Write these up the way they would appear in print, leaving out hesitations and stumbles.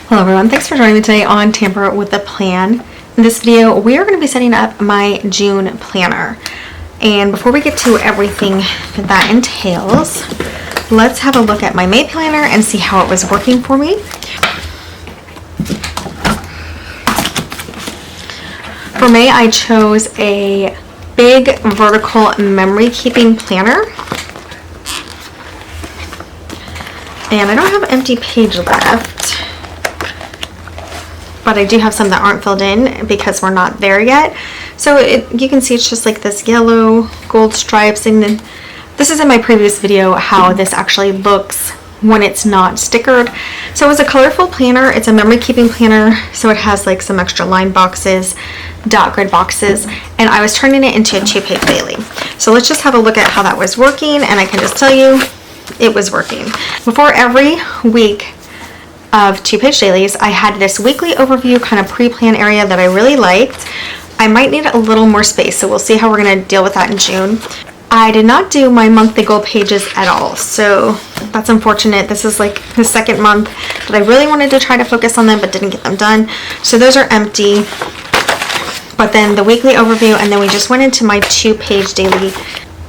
Hello everyone, thanks for joining me today on Tamper with a Plan. In this video, we are going to be setting up my June planner. And before we get to everything that entails, let's have a look at my May planner and see how it was working for me. For May, I chose a big vertical memory keeping planner. And I don't have an empty page left, but I do have some that aren't filled in because we're not there yet. So you can see it's just like this yellow gold stripes, and then this is in my previous video how this actually looks when it's not stickered. So it was a colorful planner. It's a memory keeping planner, so it has like some extra line boxes, dot grid boxes, and I was turning it into a 2-page daily. So let's just have a look at how that was working, and I can just tell you it was working. Before every week of 2-page dailies, I had this weekly overview kind of pre-plan area that I really liked. I might need a little more space, so we'll see how we're going to deal with that in June. I did not do my monthly goal pages at all, so that's unfortunate. This is like the second month that I really wanted to try to focus on them but didn't get them done. So those are empty. But then the weekly overview, and then we just went into my 2-page daily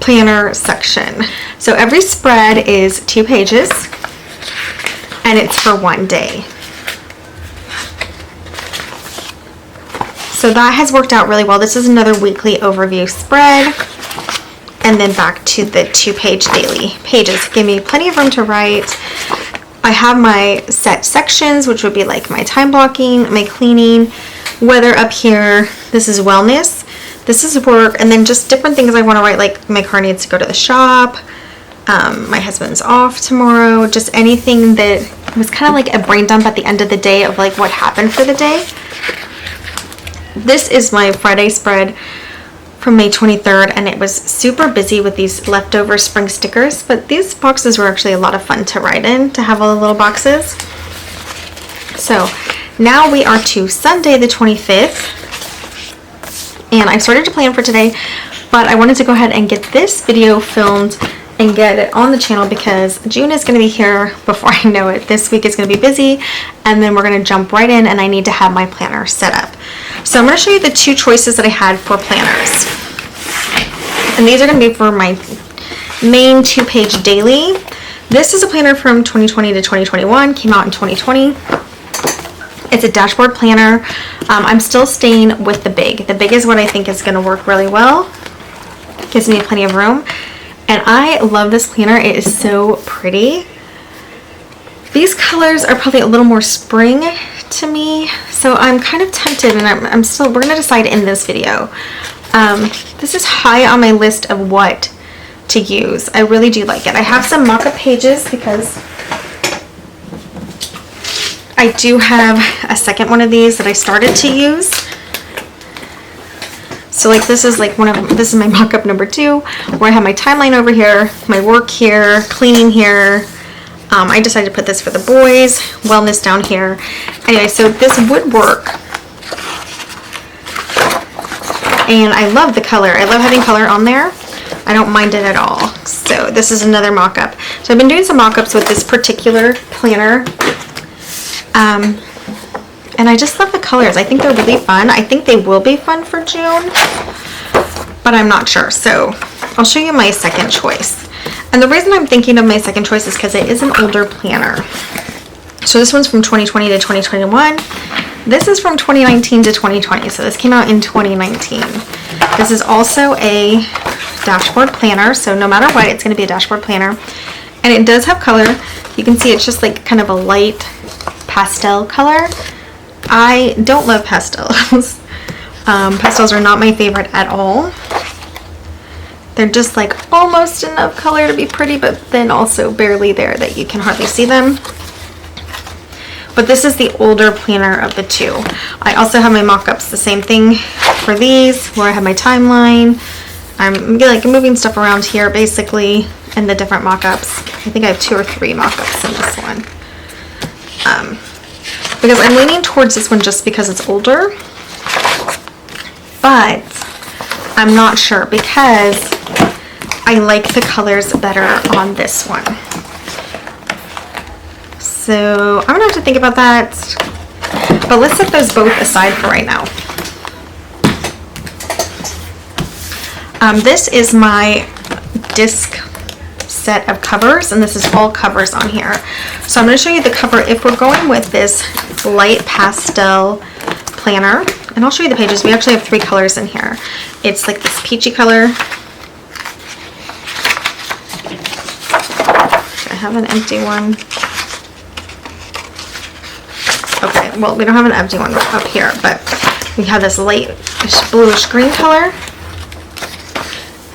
planner section. So every spread is 2 pages. And it's for one day. So that has worked out really well. This is another weekly overview spread. And then back to the 2-page daily pages. Give me plenty of room to write. I have my set sections, which would be like my time blocking, my cleaning, weather up here. This is wellness. This is work. And then just different things I want to write, like my car needs to go to the shop. My husband's off tomorrow. Just anything that was kind of like a brain dump at the end of the day of like what happened for the day. This is my Friday spread from May 23rd, and it was super busy with these leftover spring stickers, but these boxes were actually a lot of fun to write in, to have all the little boxes. So now we are to Sunday the 25th, and I started to plan for today, but I wanted to go ahead and get this video filmed and get it on the channel because June is going to be here before I know it. This week is going to be busy, and then we're going to jump right in, and I need to have my planner set up. So I'm going to show you the 2 choices that I had for planners. And these are going to be for my main 2-page daily. This is a planner from 2020 to 2021, came out in 2020. It's a dashboard planner. I'm still staying with the big. The big is what I think is going to work really well. Gives me plenty of room. And I love this planner. It is so pretty. These colors are probably a little more spring to me, so I'm kind of tempted, and we're gonna decide in this video. This is high on my list of what to use. I really do like it. I have some mock-up pages because I do have a second one of these that I started to use. So like this is like this is my mock-up number 2, where I have my timeline over here, my work here, cleaning here. I decided to put this for the boys, wellness down here. Anyway, so this would work. And I love the color. I love having color on there. I don't mind it at all. So this is another mock-up. So I've been doing some mock-ups with this particular planner. And I just love the colors. I think they're really fun. I think they will be fun for June, but I'm not sure. So I'll show you my second choice. And the reason I'm thinking of my second choice is because it is an older planner. So this one's from 2020 to 2021. This is from 2019 to 2020. So this came out in 2019. This is also a dashboard planner. So no matter what, it's going to be a dashboard planner. And it does have color. You can see it's just like kind of a light pastel color. I don't love pastels. Pastels are not my favorite at all. They're just like almost enough color to be pretty, but then also barely there that you can hardly see them. But this is the older planner of the 2. I also have my mock-ups, the same thing for these, where I have my timeline. I'm like moving stuff around here basically in the different mock-ups. I think I have 2 or 3 mock-ups in this one. Because I'm leaning towards this one just because it's older, but I'm not sure because I like the colors better on this one. So I'm gonna have to think about that. But let's set those both aside for right now. This is my disc set of covers, and this is all covers on here. So I'm going to show you the cover if we're going with this light pastel planner, and I'll show you the pages. We actually have 3 colors in here. It's like this peachy color. I have an empty one. Okay, well, we don't have an empty one up here, but we have this light bluish green color.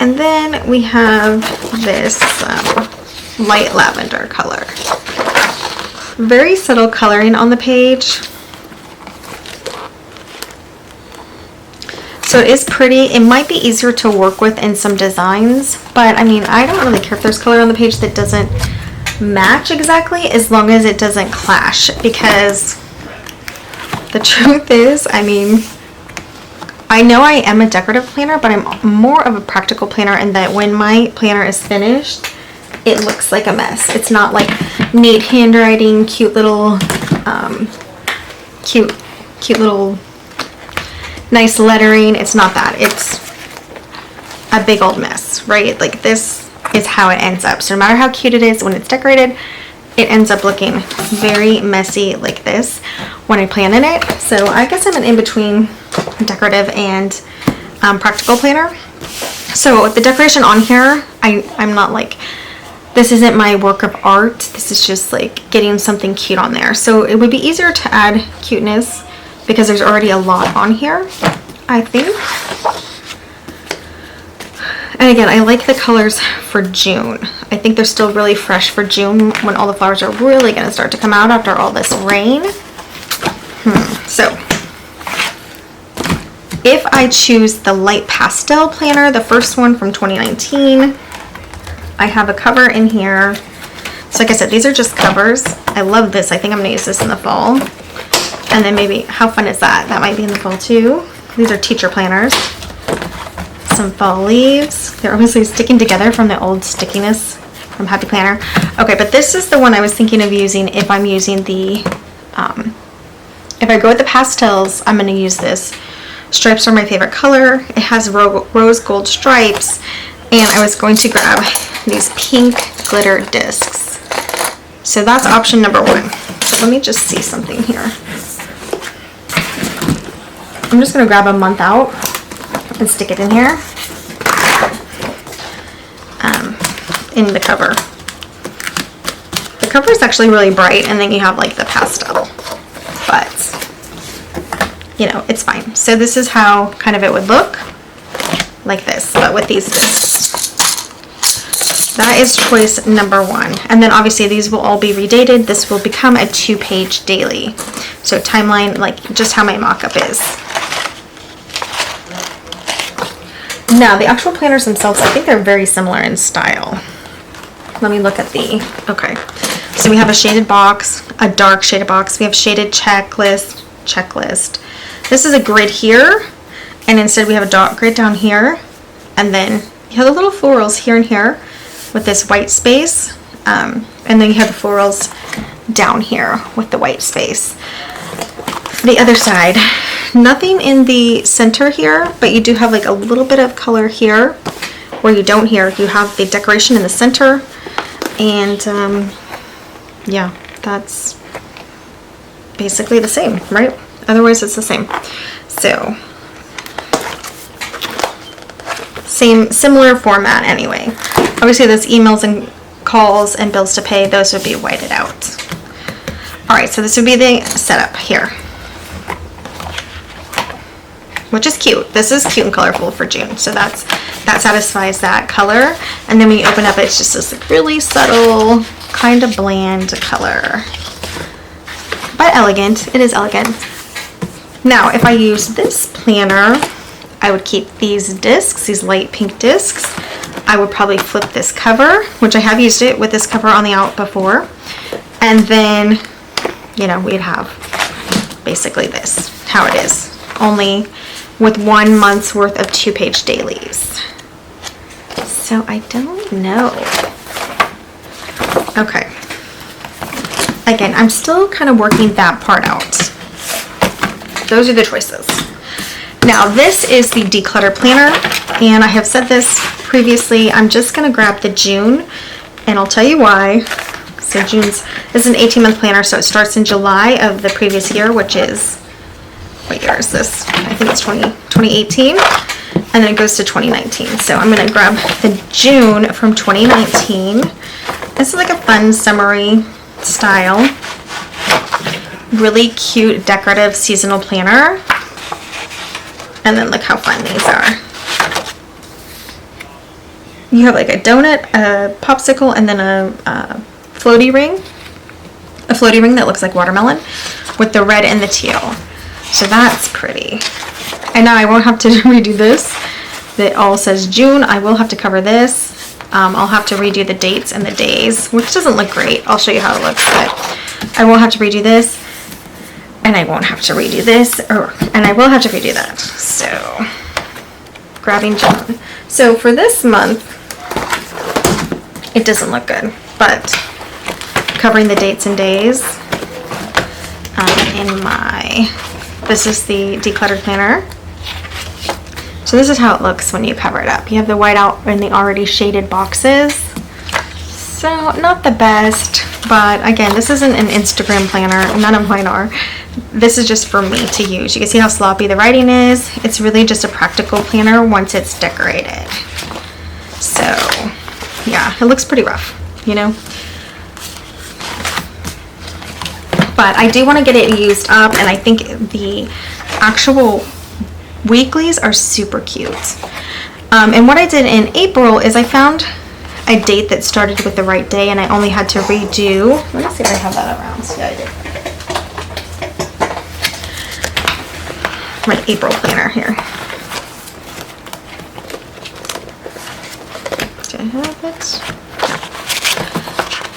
And then we have this light lavender color. Very subtle coloring on the page. So it is pretty. It might be easier to work with in some designs, but I mean, I don't really care if there's color on the page that doesn't match exactly, as long as it doesn't clash, because the truth is, I mean, I know I am a decorative planner, but I'm more of a practical planner in that when my planner is finished, it looks like a mess. It's not like neat handwriting, cute little nice lettering. It's not that. It's a big old mess, right? Like, this is how it ends up. So no matter how cute it is when it's decorated, it ends up looking very messy like this when I plan in it. So I guess I'm an in-between decorative and practical planner. So the decoration on here, I'm not like, this isn't my work of art. This is just like getting something cute on there. So it would be easier to add cuteness because there's already a lot on here, I think. And again, I like the colors for June. I think they're still really fresh for June, when all the flowers are really going to start to come out after all this rain. So if I choose the light pastel planner, the first one from 2019, I have a cover in here. So like I said, these are just covers. I love this. I think I'm going to use this in the fall. And then maybe, how fun is that? That might be in the fall too. These are teacher planners. Some fall leaves. They're obviously sticking together from the old stickiness from Happy Planner. Okay, but this is the one I was thinking of using if I'm using the, if I go with the pastels, I'm going to use this. Stripes are my favorite color. It has rose gold stripes, and I was going to grab these pink glitter discs. So that's option number 1. So let me just see something here. I'm just going to grab a month out and stick it in here, in the cover. The cover is actually really bright, and then you have like the pastel, but you know, it's fine. So this is how kind of it would look, like this, but with these discs. That is choice number 1. And then obviously these will all be redated. This will become a 2-page daily. So timeline, like just how my mock-up is. Now, the actual planners themselves, I think they're very similar in style. Let me look at the, okay. So we have a shaded box, a dark shaded box. We have shaded checklist. This is a grid here, and instead we have a dot grid down here. And then you have the little florals here and here with this white space. And then you have the florals down here with the white space. The other side, nothing in the center here, but you do have like a little bit of color here. Where you don't here, you have the decoration in the center, and yeah, that's basically the same, right? Otherwise it's the same. So similar format anyway. Obviously those emails and calls and bills to pay, those would be whited out. All right, so this would be the setup here, which is cute. This is cute and colorful for June, so that satisfies that color. And then when you open up, it's just this really subtle, kind of bland color, but elegant. It is elegant. Now, if I use this planner, I would keep these discs, these light pink discs. I would probably flip this cover, which I have used it with this cover on the out before, and then, you know, we'd have basically this, how it is, only with 1 month's worth of 2-page dailies. So I don't know. Okay. Again, I'm still kind of working that part out. those are the choices. Now this is the declutter planner, and I have said this previously, I'm just going to grab the June, and I'll tell you why. So this is an 18-month planner, so it starts in July of the previous year, which is, what year is this? I think it's 2018, and then it goes to 2019. So I'm going to grab the June from 2019. This is like a fun summery style, really cute decorative seasonal planner. And then look how fun these are. You have like a donut, a popsicle, and then a floaty ring. A floaty ring that looks like watermelon with the red and the teal. So that's pretty. And now I won't have to redo this. It all says June. I will have to cover this. I'll have to redo the dates and the days, which doesn't look great. I'll show you how it looks, but I won't have to redo this. And I won't have to redo this, and I will have to redo that. So, grabbing June. So for this month, it doesn't look good, but covering the dates and days this is the decluttered planner. So this is how it looks when you cover it up. You have the white out and the already shaded boxes. So not the best, but again, this isn't an Instagram planner. None of mine are. This is just for me to use. You can see how sloppy the writing is. It's really just a practical planner once it's decorated. So yeah, it looks pretty rough, you know. But I do want to get it used up, and I think the actual weeklies are super cute. And what I did in April is I found a date that started with the right day, and I only had to redo. Let me see if I have that around. Yeah, I did. My April planner here. Do I have it?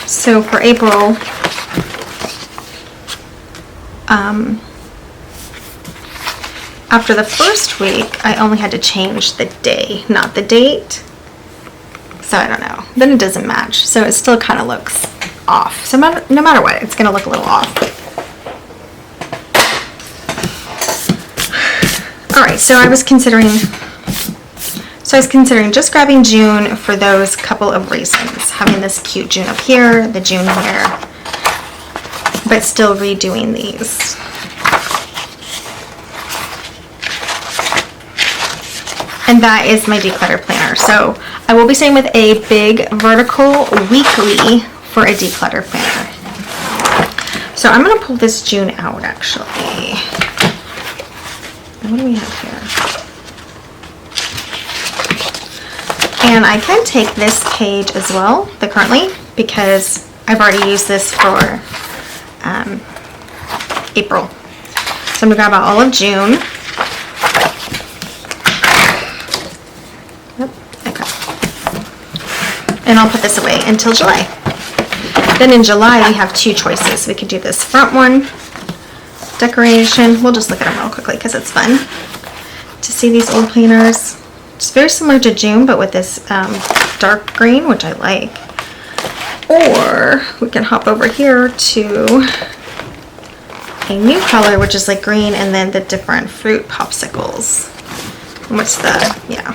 So for April, after the first week, I only had to change the day, not the date. So I don't know. Then it doesn't match. So it still kind of looks off. So no matter what, it's going to look a little off. Alright, so I was considering just grabbing June for those couple of reasons. Having this cute June up here, the June here, but still redoing these. And that is my declutter planner. So I will be staying with a big vertical weekly for a declutter planner. So I'm going to pull this June out actually. What do we have here? And I can take this page as well, the currently, because I've already used this for April. So I'm going to grab out all of June. Yep, okay. And I'll put this away until July. Then in July we have two choices. We could do this front one, decoration. We'll just look at them real quickly because it's fun to see these old planners. It's very similar to June, but with this dark green, which I like. Or we can hop over here to a new color, which is like green, and then the different fruit popsicles. What's the, yeah.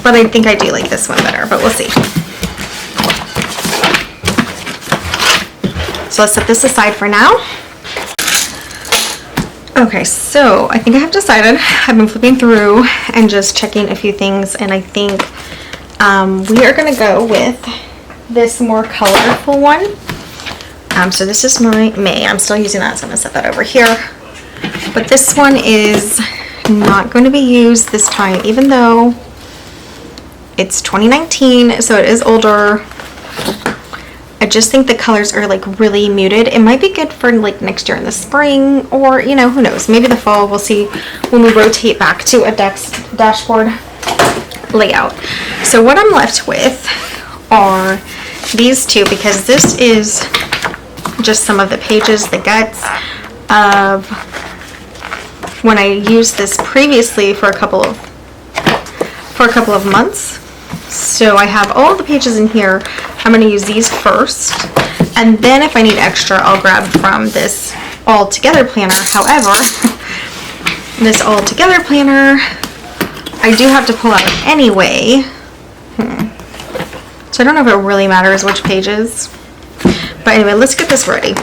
But I think I do like this one better, but we'll see. So let's set this aside for now. Okay, so I think I have decided. I've been flipping through and just checking a few things, and I think we are going to go with this more colorful one. So this is my May. I'm still using that, so I'm going to set that over here. But this one is not going to be used this time, even though it's 2019, so it is older. I just think the colors are like really muted. It might be good for like next year in the spring, or you know, who knows, maybe the fall. We'll see when we rotate back to a dashboard layout. So what I'm left with are these two, because this is just some of the pages, the guts of when I used this previously for a couple of months. So I have all of the pages in here. I'm going to use these first, and then if I need extra, I'll grab from this all together planner. However, this all together planner, I do have to pull out anyway. So I don't know if it really matters which pages. But anyway, let's get this ready.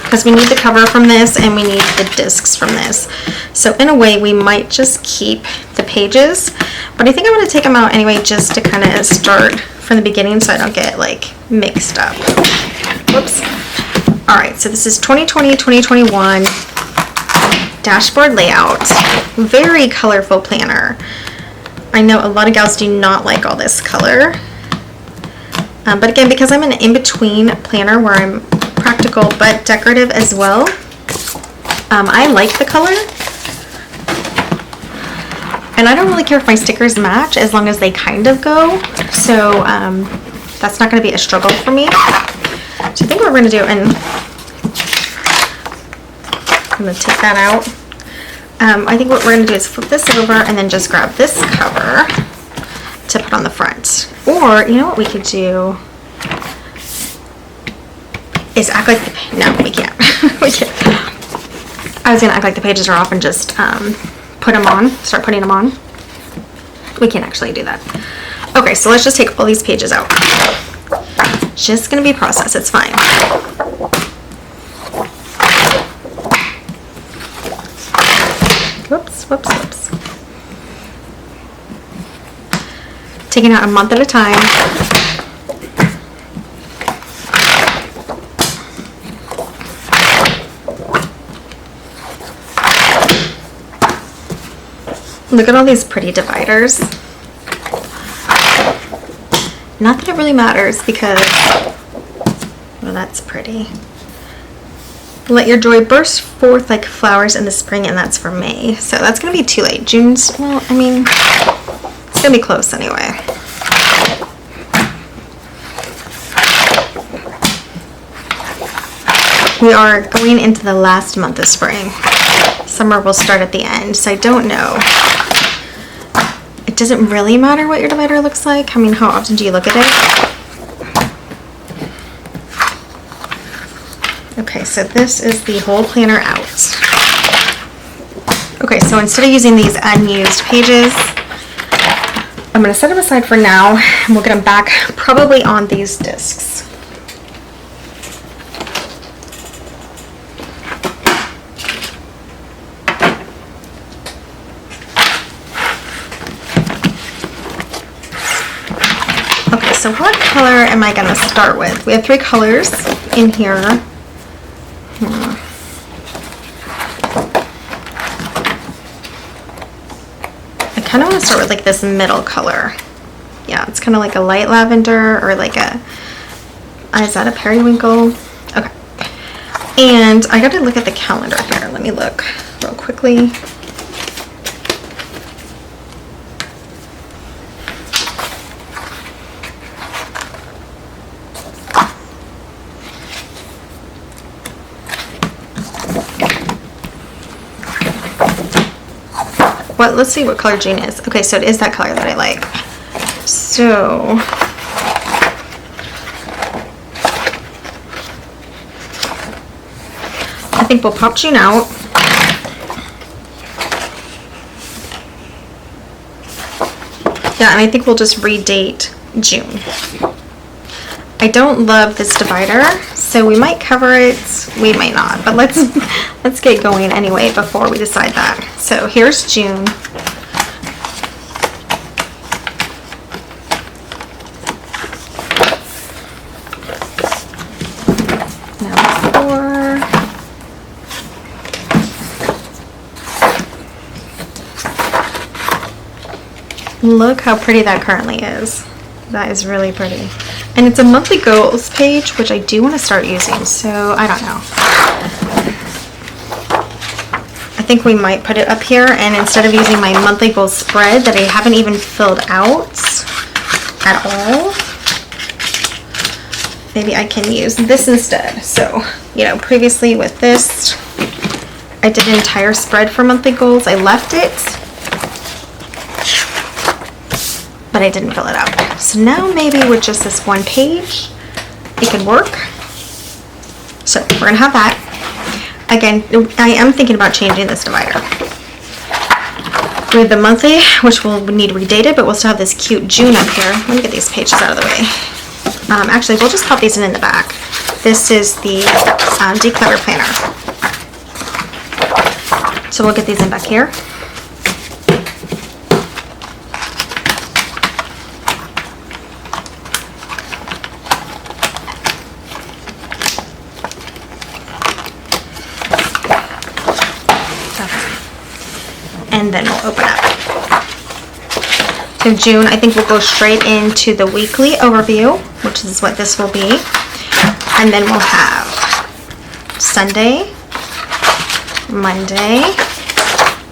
Because we need the cover from this and we need the discs from this. So in a way, we might just keep the pages. But I think I'm going to take them out anyway just to kind of start from the beginning so I don't get like mixed up. Whoops. Alright, so this is 2020-2021 dashboard layout. Very colorful planner. I know a lot of gals do not like all this color. But again, because I'm an in-between planner where I'm practical but decorative as well, I like the color. And I don't really care if my stickers match as long as they kind of go. So that's not going to be a struggle for me. So I think what we're going to do, and I'm going to take that out. I think what we're going to do is flip this over and then just grab this cover to put on the front. Or, you know what we could do is act like no, we can't. We can't. I was going to act like the pages are off and just put them on, start putting them on. We can't actually do that. Okay, so let's just take all these pages out. Just going to be a process, it's fine. Whoops, whoops, whoops. Taking out a month at a time. Look at all these pretty dividers. Not that it really matters because, well, that's pretty. Let your joy burst forth like flowers in the spring, and that's for May. So that's going to be too late. June's, well, I mean, it's going to be close anyway. We are going into the last month of spring. Summer will start at the end, so I don't know. It doesn't really matter what your divider looks like. I mean, how often do you look at it? Okay, so this is the whole planner out. Okay, so instead of using these unused pages, I'm going to set them aside for now, and we'll get them back probably on these discs. Okay, so what color am I going to start with? We have 3 colors in here. I kind of want to start with like this middle color. Yeah, it's kind of like a light lavender or like a, is that a periwinkle? Okay. And I got to look at the calendar here. Let me look real quickly. Well, let's see what color June is. Okay, so it is that color that I like. So I think we'll pop June out. Yeah, and I think we'll just redate June. I don't love this divider, so we might cover it, we might not, but let's get going anyway before we decide that. So here's June. Now 4. Look how pretty that currently is. That is really pretty. And it's a monthly goals page, which I do want to start using, so I don't know. I think we might put it up here, and instead of using my monthly goals spread that I haven't even filled out at all, maybe I can use this instead. So, you know, previously with this, I did an entire spread for monthly goals. I left it, but I didn't fill it out. So now maybe with just this one page, it could work. So we're gonna have that. Again, I am thinking about changing this divider. We have the monthly, which will need redated, but we'll still have this cute June up here. Let me get these pages out of the way. Actually, we'll just pop these in the back. This is the declutter planner. So we'll get these in back here. And then we'll open up. So June, I think we'll go straight into the weekly overview, which is what this will be. And then we'll have Sunday, Monday,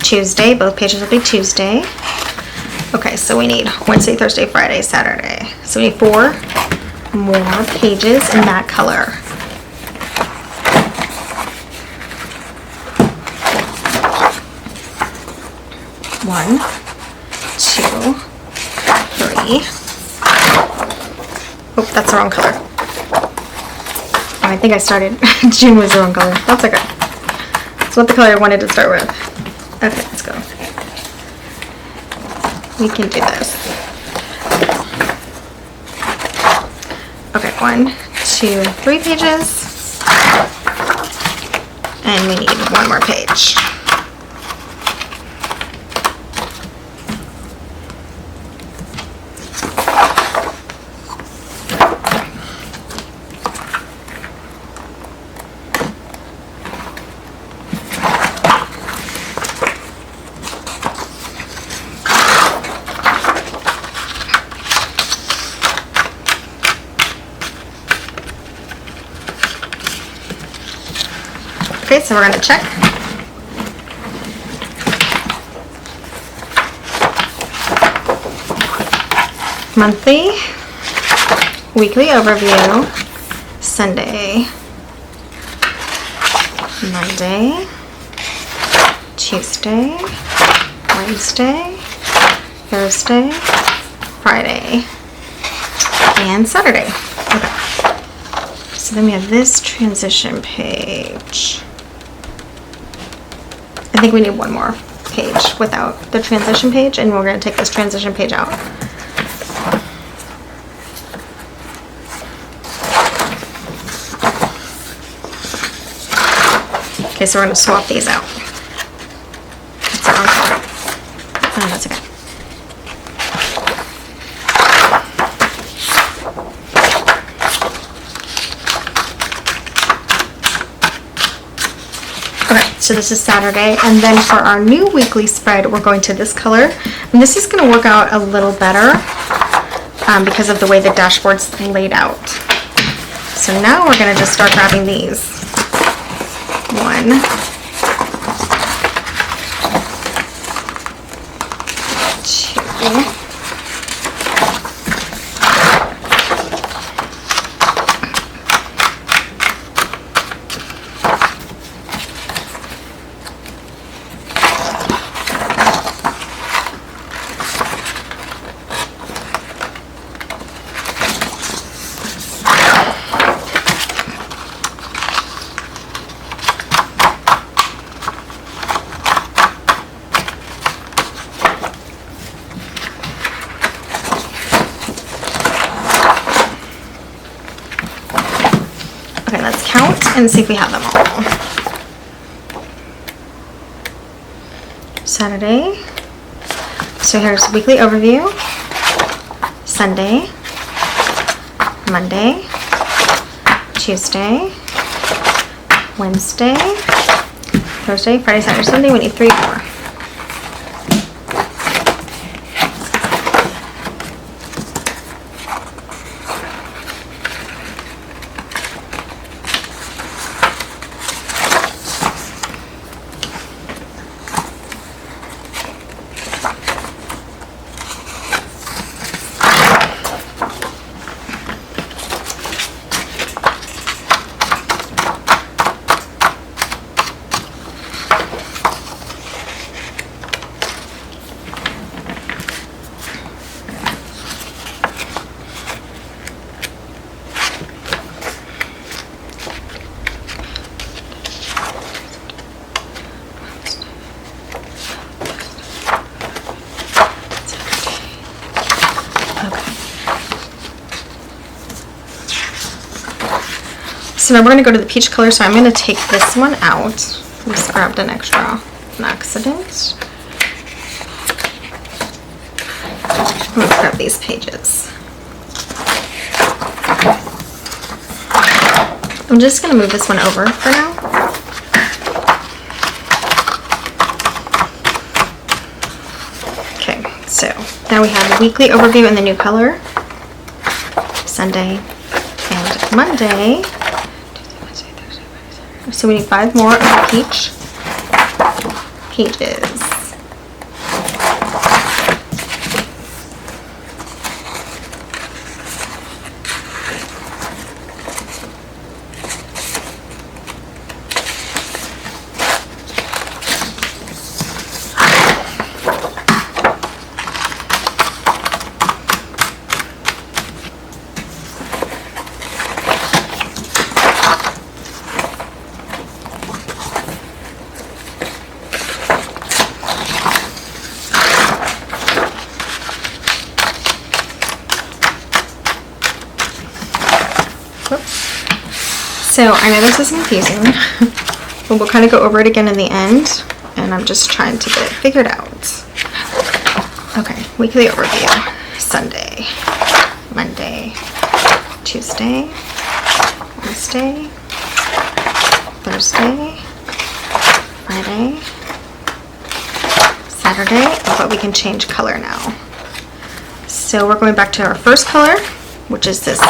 Tuesday. Both pages will be Tuesday. Okay, so we need Wednesday, Thursday, Friday, Saturday. So we need 4 more pages in that color. One, 2, 3. Oh, that's the wrong color. Oh, I think I started. June was the wrong color. That's okay. That's what the color I wanted to start with. Okay, let's go. We can do this. Okay, 1, 2, 3 pages. And we need 1 more page. Okay, so we're going to check. Monthly, weekly overview, Sunday, Monday, Tuesday, Wednesday, Thursday, Friday, and Saturday. Okay. So then we have this transition page. I think we need 1 more page without the transition page, and we're going to take this transition page out. Okay, so we're going to swap these out. That's the wrong color. Oh, that's okay. Okay, so this is Saturday, and then for our new weekly spread, we're going to this color. And this is going to work out a little better because of the way the dashboard's laid out. So now we're going to just start grabbing these. 1, 2, okay, let's count and see if we have them all. Saturday. So here's weekly overview. Sunday, Monday, Tuesday, Wednesday, Thursday, Friday, Saturday, Sunday. We need 3 more. So now we're going to go to the peach color, so I'm going to take this one out. I just grabbed an extra on accident. Let's grab these pages. I'm just going to move this one over for now. Okay, so now we have the weekly overview in the new color. Sunday and Monday. So we need 5 more of the peach pages. So I know this is confusing, but we'll kind of go over it again in the end, and I'm just trying to get it figured out. Okay, weekly overview. Sunday, Monday, Tuesday, Wednesday, Thursday, Friday, Saturday, but we can change color now. So we're going back to our first color, which is this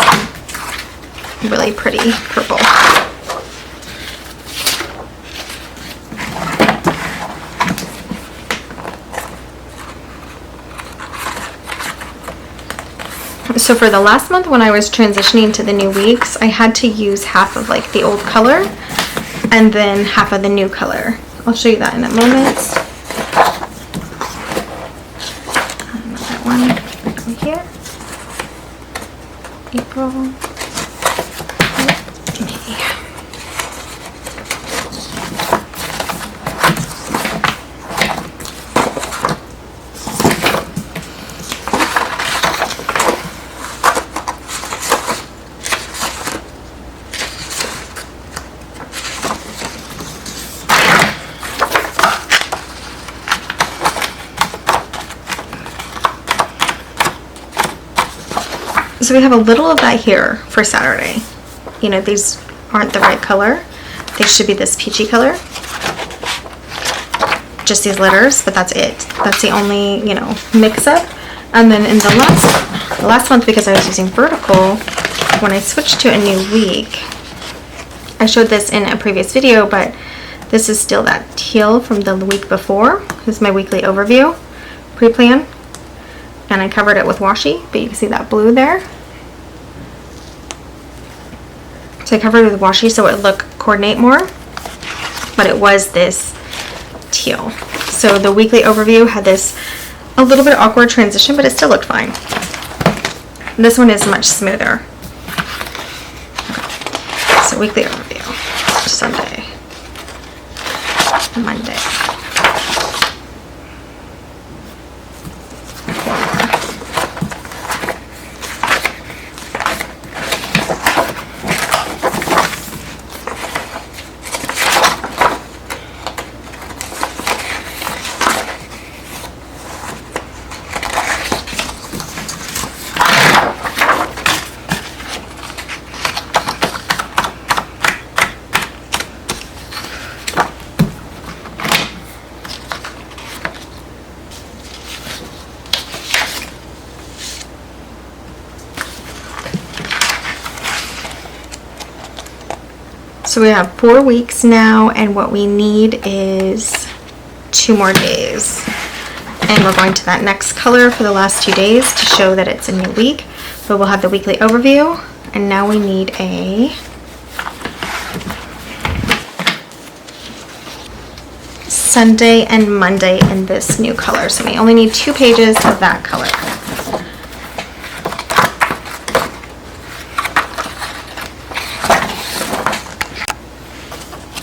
really pretty purple. So for the last month when I was transitioning to the new weeks, I had to use half of like the old color and then half of the new color. I'll show you that in a moment. That one over here. April. So we have a little of that here for Saturday. You know, these aren't the right color. They should be this peachy color. Just these letters, but that's it. That's the only, you know, mix up. And then in the last month, because I was using vertical, when I switched to a new week, I showed this in a previous video, but this is still that teal from the week before. This is my weekly overview, pre-plan. And I covered it with washi, but you can see that blue there. So I covered it with washi so it would coordinate more, but it was this teal. So the weekly overview had this a little bit awkward transition, but it still looked fine. This one is much smoother. So weekly overview, Sunday, Monday. So we have 4 weeks now, and what we need is 2 more days. And we're going to that next color for the last 2 days to show that it's a new week. But we'll have the weekly overview, and now we need a Sunday and Monday in this new color. So we only need 2 pages of that color.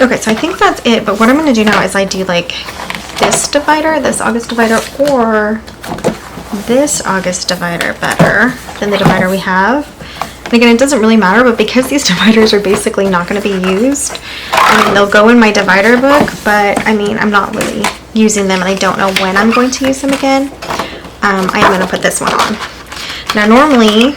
Okay, so I think that's it, but what I'm going to do now is I do like this divider, this August divider, or this August divider better than the divider we have. And again, it doesn't really matter, but because these dividers are basically not going to be used, I mean, they'll go in my divider book, but I mean, I'm not really using them and I don't know when I'm going to use them again. I am going to put this one on. Now, normally,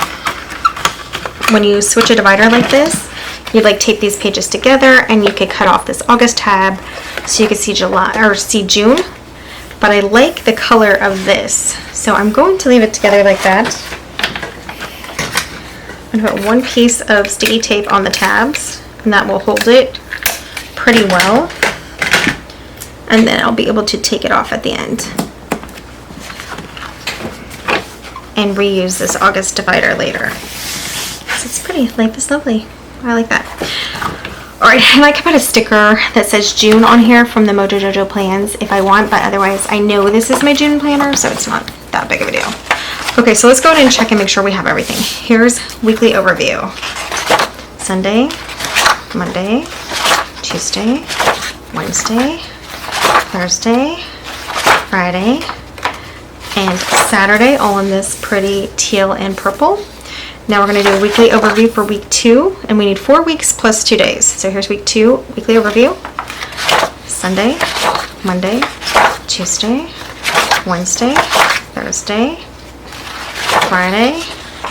when you switch a divider like this, you like tape these pages together and you could cut off this August tab so you can see July or see June. But I like the color of this, so I'm going to leave it together like that. I'm going to put one piece of sticky tape on the tabs, and that will hold it pretty well. And then I'll be able to take it off at the end and reuse this August divider later. So it's pretty, like, it's lovely. I like that. Alright, and I can put a sticker that says June on here from the Mojo Jojo plans if I want, but otherwise I know this is my June planner, so it's not that big of a deal. Okay, so let's go ahead and check and make sure we have everything. Here's weekly overview. Sunday, Monday, Tuesday, Wednesday, Thursday, Friday, and Saturday, all in this pretty teal and purple. Now we're going to do a weekly overview for week 2, and we need 4 weeks plus 2 days. So here's week 2, weekly overview. Sunday, Monday, Tuesday, Wednesday, Thursday, Friday.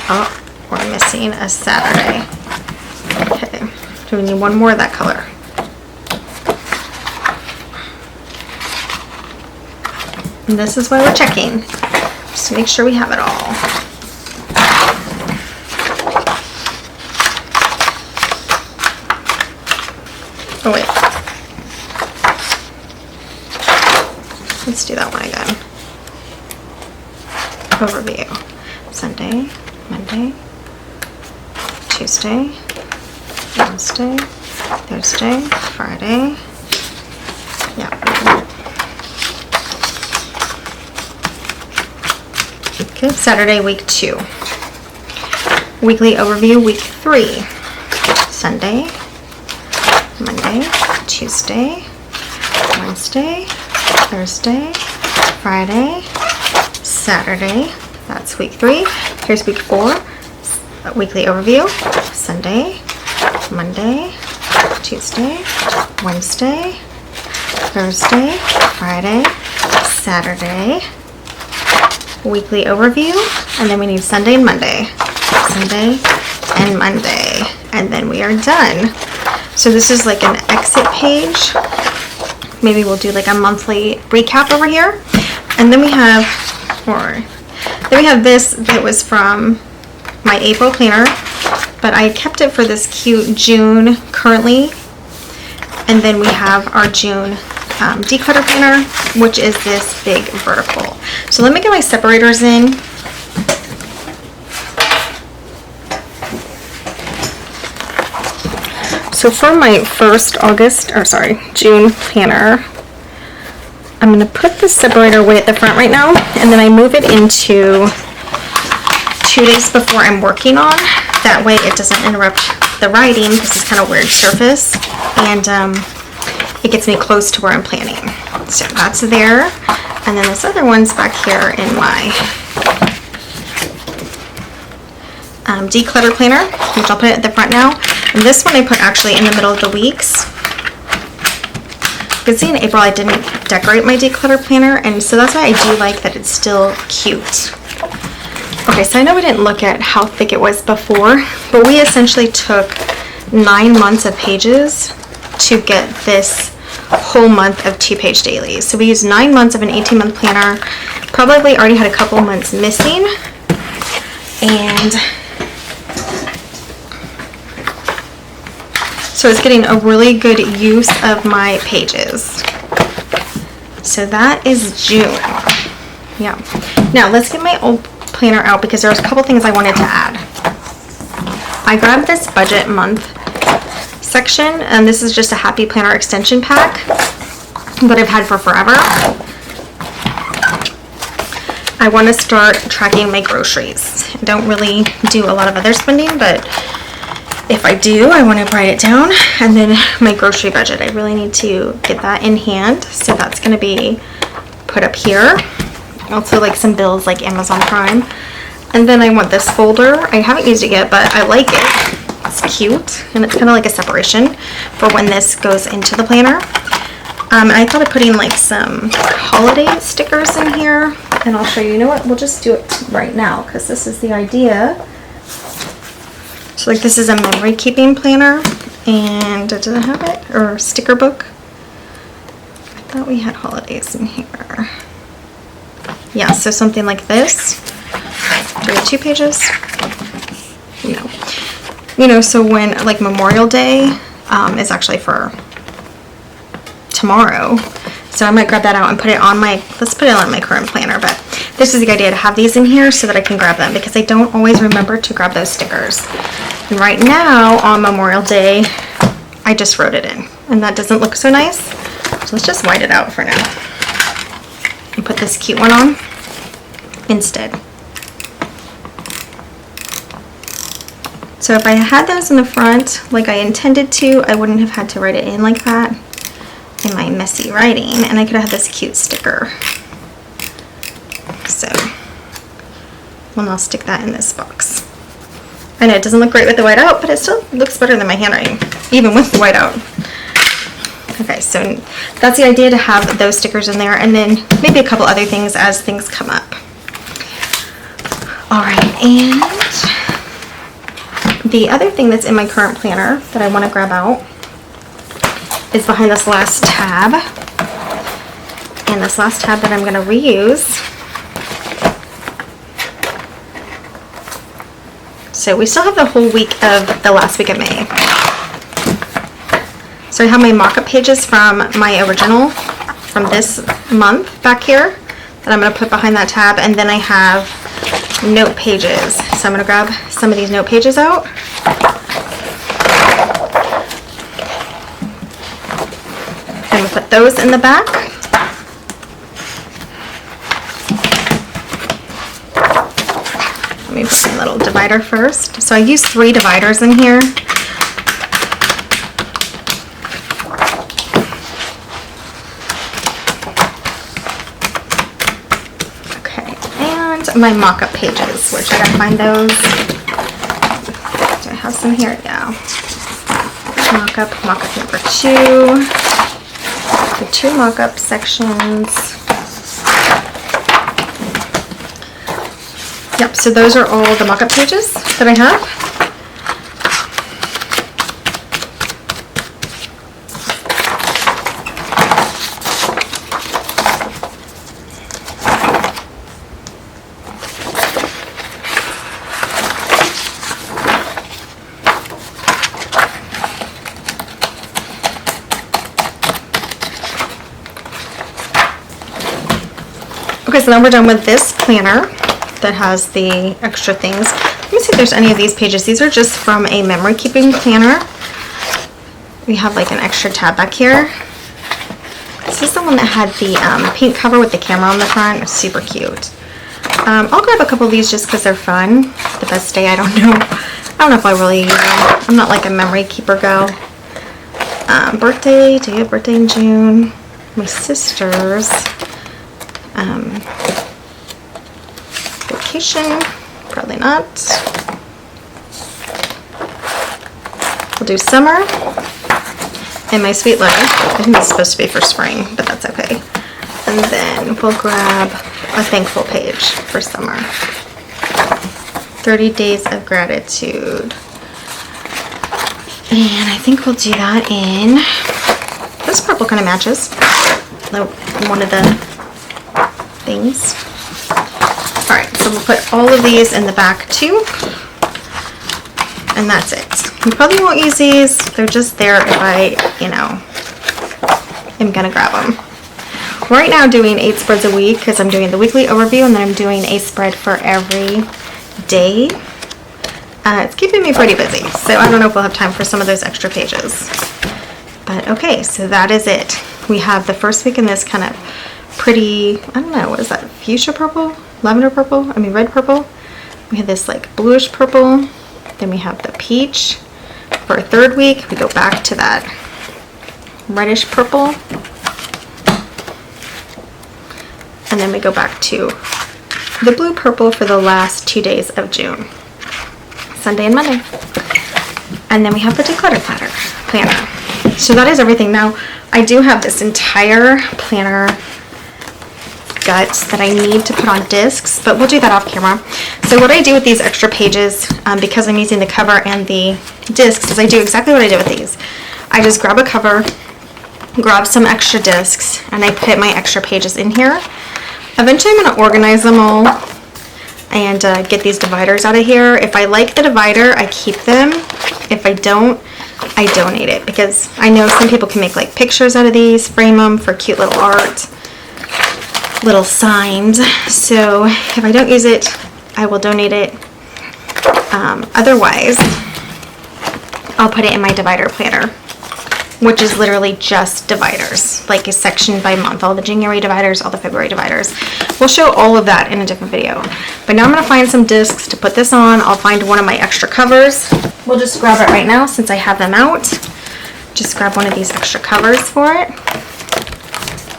Oh, we're missing a Saturday. Okay, so we need one more of that color. And this is why we're checking, just to make sure we have it all. Oh wait, let's do that one again. Overview. Sunday, Monday, Tuesday, Wednesday, Thursday, Friday. Yeah. Okay, Saturday, week 2. Weekly overview, week 3. Sunday, Monday, Tuesday, Wednesday, Thursday, Friday, Saturday. That's week 3. Here's week 4. Weekly overview. Sunday, Monday, Tuesday, Wednesday, Thursday, Friday, Saturday. Weekly overview. And then we need Sunday and Monday. Sunday and Monday. And then we are done. So this is like an exit page. Maybe we'll do like a monthly recap over here. And then we have, this that was from my April planner, but I kept it for this cute June currently. And then we have our June declutter planner, which is this big vertical. So let me get my separators in. So for my first June planner, I'm going to put the separator way at the front right now, and then I move it into 2 days before I'm working on. That way it doesn't interrupt the writing because it's kind of weird surface, and it gets me close to where I'm planning. So that's there, and then this other one's back here in my declutter planner, which I'll put it at the front now. And this one I put actually in the middle of the weeks. You can see in April I didn't decorate my declutter planner, and so that's why I do like that it's still cute. Okay, so I know we didn't look at how thick it was before, but we essentially took 9 months of pages to get this whole month of 2-page dailies. So we used 9 months of an 18-month planner, probably already had a couple months missing, and so it's getting a really good use of my pages. So that is June. Yeah. Now let's get my old planner out because there's a couple things I wanted to add. I grabbed this budget month section, and this is just a happy planner extension pack that I've had for forever. I want to start tracking my groceries. I don't really do a lot of other spending, but if I do, I want to write it down. And then my grocery budget, I really need to get that in hand, so that's going to be put up here. Also like some bills like Amazon Prime. And then I want this folder. I haven't used it yet, but I like it. It's cute, and it's kind of like a separation for when this goes into the planner. I thought of putting like some holiday stickers in here, and I'll show you. You know what? We'll just do it right now because this is the idea. So like this is a memory keeping planner, and does it have it? Or sticker book? I thought we had holidays in here. Yeah, so something like this. Do we have 2 pages? No. You know, so when like Memorial Day is actually for tomorrow. So I might grab that out and put it on my, let's put it on my current planner, but this is the idea, to have these in here so that I can grab them because I don't always remember to grab those stickers. And right now on Memorial Day, I just wrote it in and that doesn't look so nice. So let's just white it out for now and put this cute one on instead. So if I had those in the front like I intended to, I wouldn't have had to write it in like that in my messy writing, and I could have had this cute sticker. So, well, I'll stick that in this box. I know it doesn't look great with the white out, but it still looks better than my handwriting, even with the white out. Okay, so that's the idea, to have those stickers in there, and then maybe a couple other things as things come up. All right, and the other thing that's in my current planner that I want to grab out is behind this last tab, and this last tab that I'm going to reuse. So we still have the whole week of the last week of May. So I have my mock-up pages from my original from this month back here that I'm going to put behind that tab, and then I have note pages. So I'm going to grab some of these note pages out. And we'll put those in the back. Let me put my little divider first. So I use 3 dividers in here. Okay, and my mock-up pages, which I gotta find those. Do I have some here? Yeah. Mock-up number 2. The 2 mock-up sections. Yep, so those are all the mock-up pages that I have. Okay, so now we're done with this planner that has the extra things. Let me see if there's any of these pages. These are just from a memory keeping planner. We have like an extra tab back here. This is the one that had the pink cover with the camera on the front. It's super cute. I'll grab a couple of these just because they're fun. The best day, I don't know. I don't know if I really use them. I'm not like a memory keeper girl. Birthday, do you have birthday in June? My sister's. Vacation, probably not. We'll do summer. And my sweet letter. I think it's supposed to be for spring, but that's okay. And then we'll grab a thankful page for summer. 30 days of gratitude. And I think we'll do that in, this purple kind of matches one of the things. Alright, so we'll put all of these in the back too. And that's it. You probably won't use these. They're just there if I, am going to grab them. Right now I'm doing 8 spreads a week because I'm doing the weekly overview and then I'm doing a spread for every day. It's keeping me pretty busy, so I don't know if we'll have time for some of those extra pages. But okay, so that is it. We have the first week in this kind of pretty, I don't know, what is that, fuchsia purple? Lavender purple? I mean red purple. We have this like bluish purple. Then we have the peach. For our third week, we go back to that reddish purple. And then we go back to the blue purple for the last 2 days of June, Sunday and Monday. And then we have the declutter planner. So that is everything. Now I do have this entire planner guts that I need to put on discs, but we'll do that off camera. So what I do with these extra pages, because I'm using the cover and the discs, is I do exactly what I did with these. I just grab a cover, grab some extra discs, and I put my extra pages in here. Eventually I'm going to organize them all and get these dividers out of here. If I like the divider, I keep them. If I don't, I donate it, because I know some people can make like pictures out of these, frame them for cute little art, little signs. So if I don't use it, I will donate it. Otherwise, I'll put it in my divider planner, which is literally just dividers, like a section by month, all the January dividers, all the February dividers. We'll show all of that in a different video. But now I'm gonna find some discs to put this on. I'll find one of my extra covers. We'll just grab it right now since I have them out. Just grab one of these extra covers for it.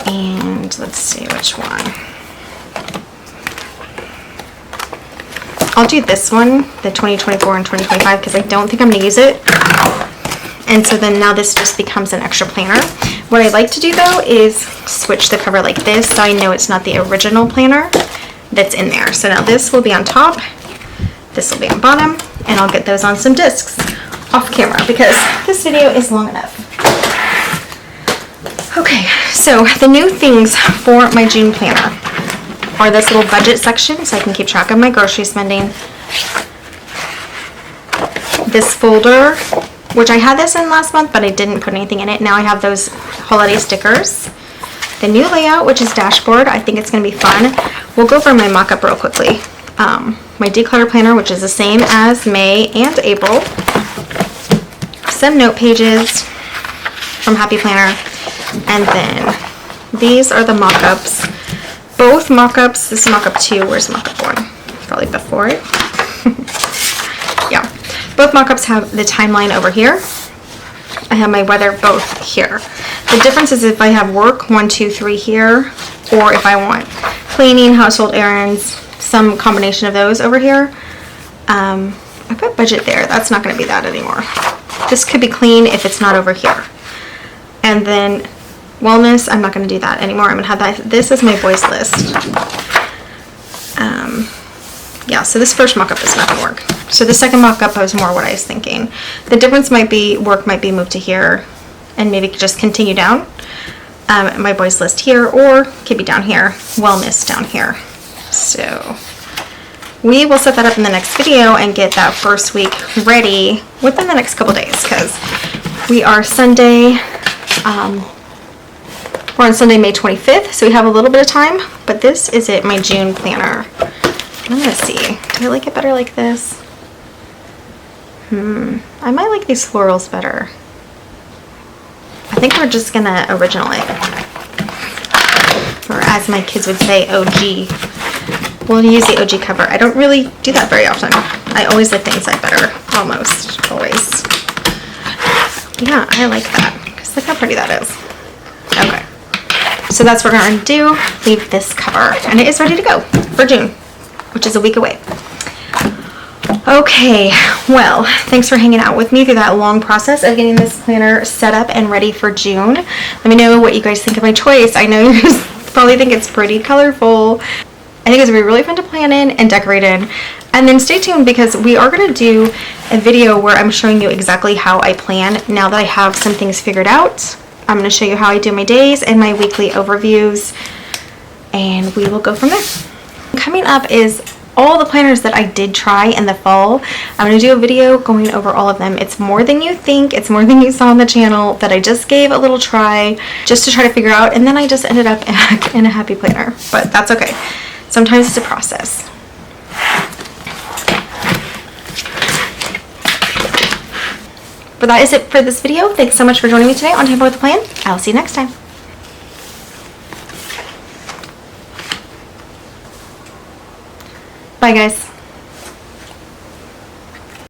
And let's see which one. I'll do this one, the 2024 and 2025, because I don't think I'm going to use it. And so then now this just becomes an extra planner. What I like to do though is switch the cover like this, so I know it's not the original planner that's in there. So now this will be on top, this will be on bottom, and I'll get those on some discs off camera because this video is long enough. Okay, so the new things for my June planner are this little budget section so I can keep track of my grocery spending. This folder, which I had this in last month, but I didn't put anything in it. Now I have those holiday stickers. The new layout, which is dashboard. I think it's going to be fun. We'll go over my mock-up real quickly. My declutter planner, which is the same as May and April. Some note pages from Happy Planner. And then these are the mock-ups. Both mock-ups, this is mock-up 2, where's mock-up 1? Probably before it. Yeah, both mock-ups have the timeline over here. I have my weather both here. The difference is if I have work 1, 2, 3 here, or if I want cleaning, household errands, some combination of those over here. I put budget there, that's not going to be that anymore. This could be clean if it's not over here. And then wellness, I'm not going to do that anymore. I'm going to have that. This is my boys list. Yeah, so this first mock-up is not going to work. So the second mock-up was more what I was thinking. The difference might be work might be moved to here and maybe just continue down. My boys list here, or could be down here, wellness down here. So we will set that up in the next video and get that first week ready within the next couple days, because we are Sunday, we're on Sunday, May 25th, so we have a little bit of time, but this is it, my June planner. I'm gonna see, do I like it better like this? I might like these florals better. I think we're just gonna original it, or as my kids would say, OG. We'll use the OG cover. I don't really do that very often. I always like the inside better, almost, always. Yeah, I like that, because look how pretty that is. Okay. So that's what we're going to do, leave this cover, and it is ready to go for June, which is a week away. Okay, well, thanks for hanging out with me through that long process of getting this planner set up and ready for June. Let me know what you guys think of my choice. I know you probably think it's pretty colorful. I think it's going to be really fun to plan in and decorate in. And then stay tuned, because we are going to do a video where I'm showing you exactly how I plan now that I have some things figured out. I'm going to show you how I do my days and my weekly overviews, and we will go from there. Coming up is all the planners that I did try in the fall. I'm going to do a video going over all of them. It's more than you think. It's more than you saw on the channel that I just gave a little try just to try to figure out, and then I just ended up in a Happy Planner, but that's okay. Sometimes it's a process. But that is it for this video. Thanks so much for joining me today on Tamper with a Plan. I'll see you next time. Bye, guys.